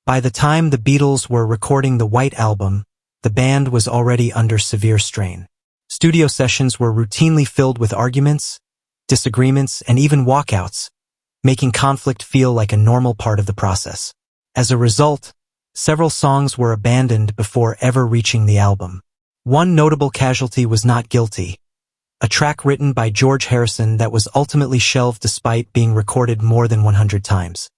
By the time the Beatles were recording the White Album, the band was already under severe strain. Studio sessions were routinely filled with arguments, disagreements, and even walkouts, making conflict feel like a normal part of the process. As a result, several songs were abandoned before ever reaching the album. One notable casualty was Not Guilty, a track written by George Harrison that was ultimately shelved despite being recorded more than 100 times.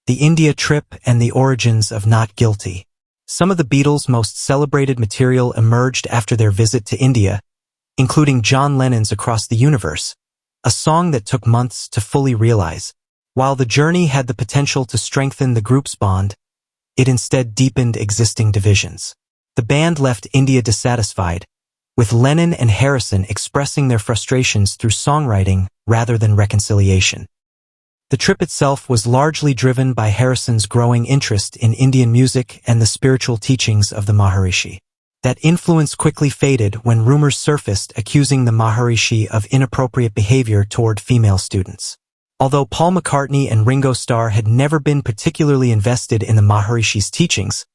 The India Trip and the Origins of Not Guilty. Some of the Beatles' most celebrated material emerged after their visit to India, including John Lennon's Across the Universe, a song that took months to fully realize. While the journey had the potential to strengthen the group's bond, it instead deepened existing divisions. The band left India dissatisfied, with Lennon and Harrison expressing their frustrations through songwriting rather than reconciliation. The trip itself was largely driven by Harrison's growing interest in Indian music and the spiritual teachings of the Maharishi. That influence quickly faded when rumors surfaced accusing the Maharishi of inappropriate behavior toward female students. Although Paul McCartney and Ringo Starr had never been particularly invested in the Maharishi's teachings,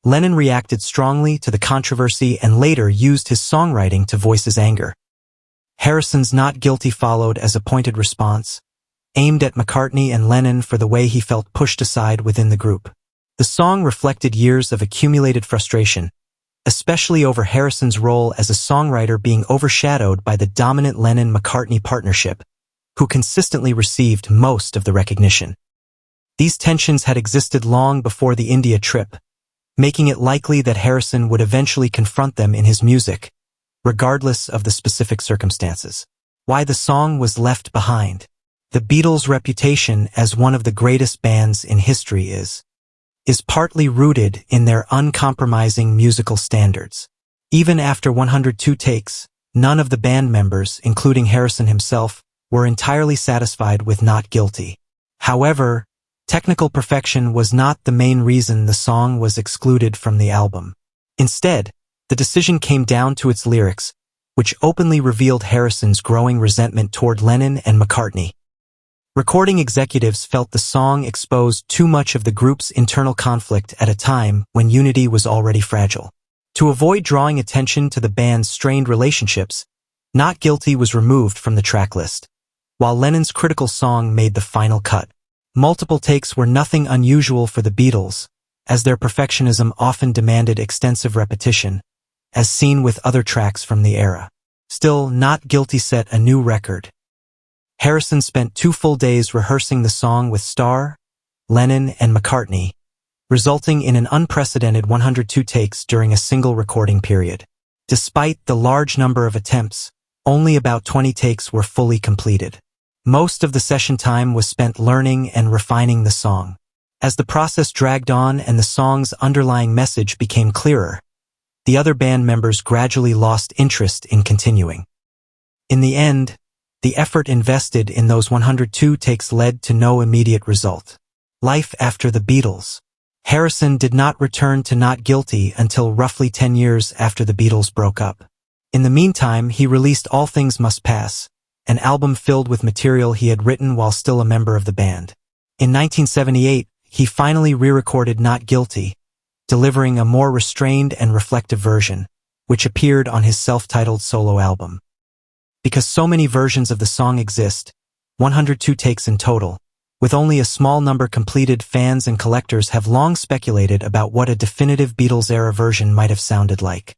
Lennon reacted strongly to the controversy and later used his songwriting to voice his anger. Harrison's Not Guilty followed as a pointed response, aimed at McCartney and Lennon for the way he felt pushed aside within the group. The song reflected years of accumulated frustration, especially over Harrison's role as a songwriter being overshadowed by the dominant Lennon-McCartney partnership, who consistently received most of the recognition. These tensions had existed long before the India trip, making it likely that Harrison would eventually confront them in his music, regardless of the specific circumstances. Why the song was left behind. The Beatles' reputation as one of the greatest bands in history is partly rooted in their uncompromising musical standards. Even after 102 takes, none of the band members, including Harrison himself, were entirely satisfied with Not Guilty. However, technical perfection was not the main reason the song was excluded from the album. Instead, the decision came down to its lyrics, which openly revealed Harrison's growing resentment toward Lennon and McCartney. Recording executives felt the song exposed too much of the group's internal conflict at a time when unity was already fragile. To avoid drawing attention to the band's strained relationships, Not Guilty was removed from the track list, while Lennon's critical song made the final cut. Multiple takes were nothing unusual for the Beatles, as their perfectionism often demanded extensive repetition, as seen with other tracks from the era. Still, Not Guilty set a new record. Harrison spent 2 full days rehearsing the song with Starr, Lennon, and McCartney, resulting in an unprecedented 102 takes during a single recording period. Despite the large number of attempts, only about 20 takes were fully completed. Most of the session time was spent learning and refining the song. As the process dragged on and the song's underlying message became clearer, the other band members gradually lost interest in continuing. In the end, the effort invested in those 102 takes led to no immediate result. Life after the Beatles. Harrison did not return to Not Guilty until roughly 10 years after the Beatles broke up. In the meantime, he released All Things Must Pass, an album filled with material he had written while still a member of the band. In 1978, he finally re-recorded Not Guilty, delivering a more restrained and reflective version, which appeared on his self-titled solo album. Because so many versions of the song exist, 102 takes in total, with only a small number completed, fans and collectors have long speculated about what a definitive Beatles-era version might have sounded like.